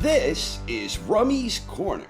This is Rummy's Corner.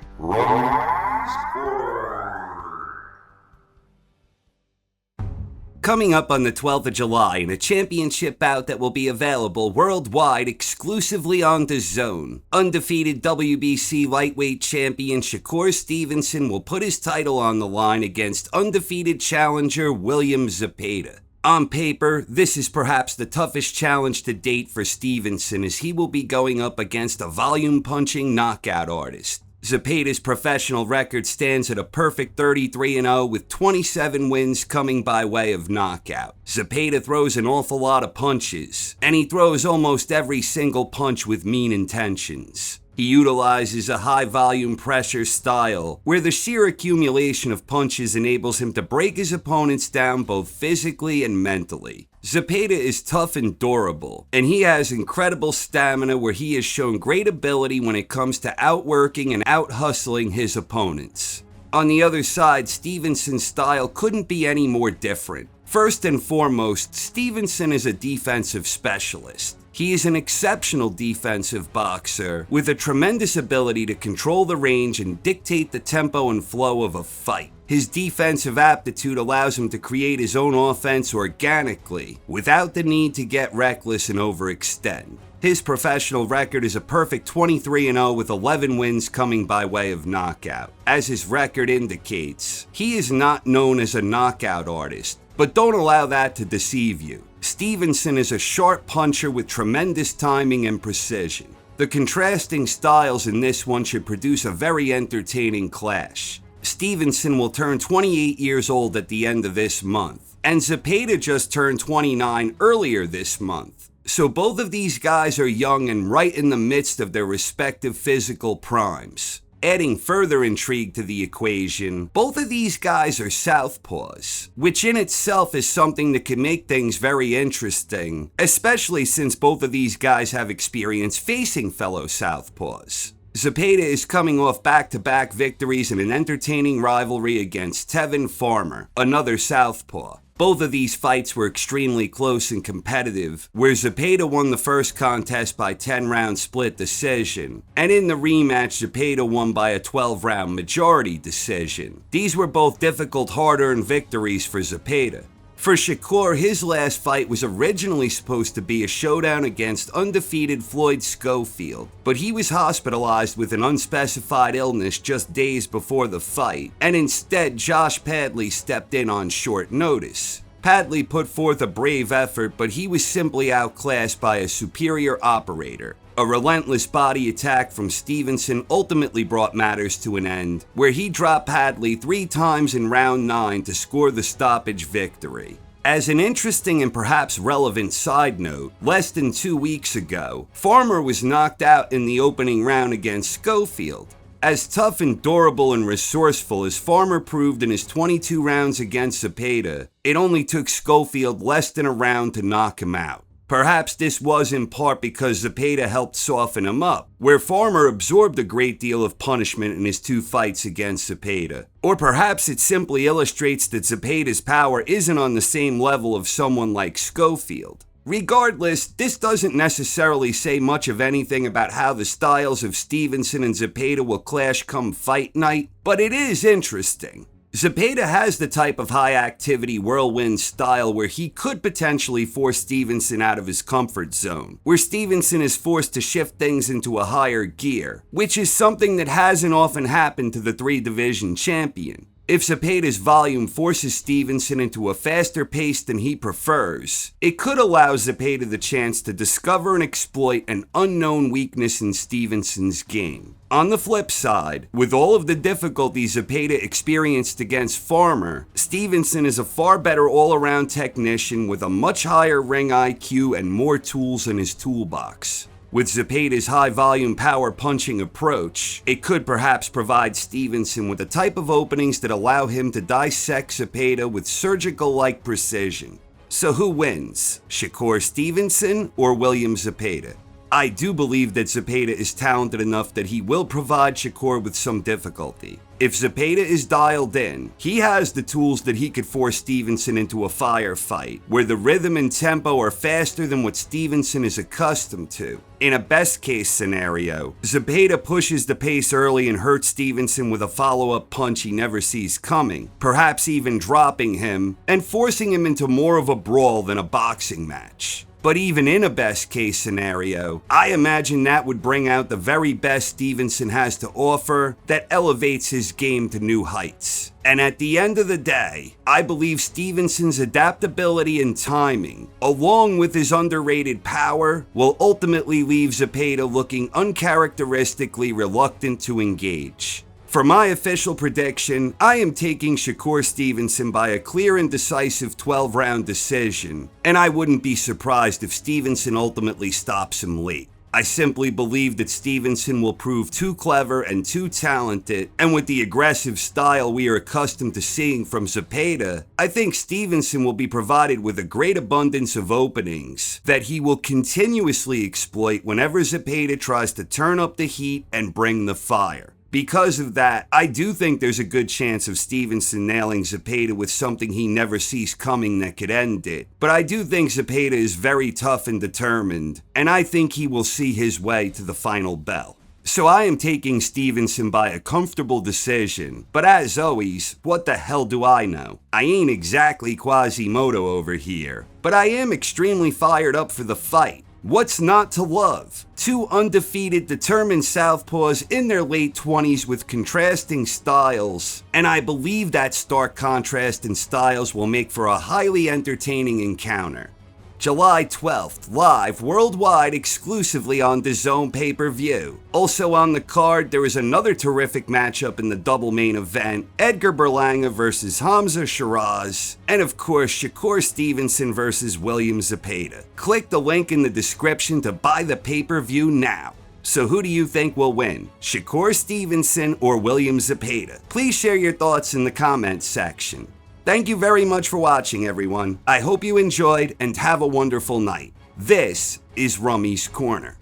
Coming up on the 12th of July in a championship bout that will be available worldwide exclusively on DAZN. Undefeated WBC lightweight champion Shakur Stevenson will put his title on the line against undefeated challenger William Zepeda. On paper, this is perhaps the toughest challenge to date for Stevenson, as he will be going up against a volume-punching knockout artist. Zepeda's professional record stands at a perfect 33-0 with 27 wins coming by way of knockout. Zepeda throws an awful lot of punches, and he throws almost every single punch with mean intentions. He utilizes a high-volume pressure style, where the sheer accumulation of punches enables him to break his opponents down both physically and mentally. Zepeda is tough and durable, and he has incredible stamina where he has shown great ability when it comes to outworking and out-hustling his opponents. On the other side, Stevenson's style couldn't be any more different. First and foremost, Stevenson is a defensive specialist. He is an exceptional defensive boxer with a tremendous ability to control the range and dictate the tempo and flow of a fight. His defensive aptitude allows him to create his own offense organically, without the need to get reckless and overextend. His professional record is a perfect 23-0 with 11 wins coming by way of knockout. As his record indicates, he is not known as a knockout artist, but don't allow that to deceive you. Stevenson is a sharp puncher with tremendous timing and precision. The contrasting styles in this one should produce a very entertaining clash. Stevenson will turn 28 years old at the end of this month, and Zepeda just turned 29 earlier this month. So both of these guys are young and right in the midst of their respective physical primes. Adding further intrigue to the equation, both of these guys are southpaws, which in itself is something that can make things very interesting, especially since both of these guys have experience facing fellow southpaws. Zepeda is coming off back-to-back victories in an entertaining rivalry against Tevin Farmer, another southpaw. Both of these fights were extremely close and competitive, where Zepeda won the first contest by 10-round split decision, and in the rematch, Zepeda won by a 12-round majority decision. These were both difficult, hard-earned victories for Zepeda. For Shakur, his last fight was originally supposed to be a showdown against undefeated Floyd Schofield, but he was hospitalized with an unspecified illness just days before the fight, and instead Josh Padley stepped in on short notice. Padley put forth a brave effort, but he was simply outclassed by a superior operator. A relentless body attack from Stevenson ultimately brought matters to an end, where he dropped Padley 3 times in round 9 to score the stoppage victory. As an interesting and perhaps relevant side note, less than 2 weeks ago, Farmer was knocked out in the opening round against Schofield. As tough and durable and resourceful as Farmer proved in his 22 rounds against Zepeda, it only took Schofield less than a round to knock him out. Perhaps this was in part because Zepeda helped soften him up, where Farmer absorbed a great deal of punishment in his 2 fights against Zepeda. Or perhaps it simply illustrates that Zepeda's power isn't on the same level of someone like Schofield. Regardless, this doesn't necessarily say much of anything about how the styles of Stevenson and Zepeda will clash come fight night, but it is interesting. Zepeda has the type of high-activity whirlwind style where he could potentially force Stevenson out of his comfort zone, where Stevenson is forced to shift things into a higher gear, which is something that hasn't often happened to the 3-division champion. If Zepeda's volume forces Stevenson into a faster pace than he prefers, it could allow Zepeda the chance to discover and exploit an unknown weakness in Stevenson's game. On the flip side, with all of the difficulties Zepeda experienced against Farmer, Stevenson is a far better all-around technician with a much higher ring IQ and more tools in his toolbox. With Zepeda's high-volume power-punching approach, it could perhaps provide Stevenson with a type of openings that allow him to dissect Zepeda with surgical-like precision. So who wins, Shakur Stevenson or William Zepeda? I do believe that Zepeda is talented enough that he will provide Shakur with some difficulty. If Zepeda is dialed in, he has the tools that he could force Stevenson into a firefight, where the rhythm and tempo are faster than what Stevenson is accustomed to. In a best-case scenario, Zepeda pushes the pace early and hurts Stevenson with a follow-up punch he never sees coming, perhaps even dropping him and forcing him into more of a brawl than a boxing match. But even in a best-case scenario, I imagine that would bring out the very best Stevenson has to offer that elevates his game to new heights. And at the end of the day, I believe Stevenson's adaptability and timing, along with his underrated power, will ultimately leave Zepeda looking uncharacteristically reluctant to engage. For my official prediction, I am taking Shakur Stevenson by a clear and decisive 12-round decision, and I wouldn't be surprised if Stevenson ultimately stops him late. I simply believe that Stevenson will prove too clever and too talented, and with the aggressive style we are accustomed to seeing from Zepeda, I think Stevenson will be provided with a great abundance of openings that he will continuously exploit whenever Zepeda tries to turn up the heat and bring the fire. Because of that, I do think there's a good chance of Stevenson nailing Zepeda with something he never sees coming that could end it. But I do think Zepeda is very tough and determined, and I think he will see his way to the final bell. So I am taking Stevenson by a comfortable decision, but as always, what the hell do I know? I ain't exactly Quasimodo over here, but I am extremely fired up for the fight. What's not to love? Two undefeated, determined southpaws in their late 20s with contrasting styles, and I believe that stark contrast in styles will make for a highly entertaining encounter. July 12th, live worldwide exclusively on DAZN pay-per-view. Also on the card, there is another terrific matchup in the double main event, Edgar Berlanga versus Hamza Shiraz, and of course Shakur Stevenson versus William Zepeda. Click the link in the description to buy the pay-per-view now. So who do you think will win, Shakur Stevenson or William Zepeda? Please share your thoughts in the comments section. Thank you very much for watching, everyone. I hope you enjoyed and have a wonderful night. This is Rummy's Corner.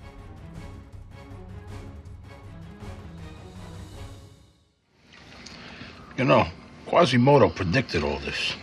You know, Quasimodo predicted all this.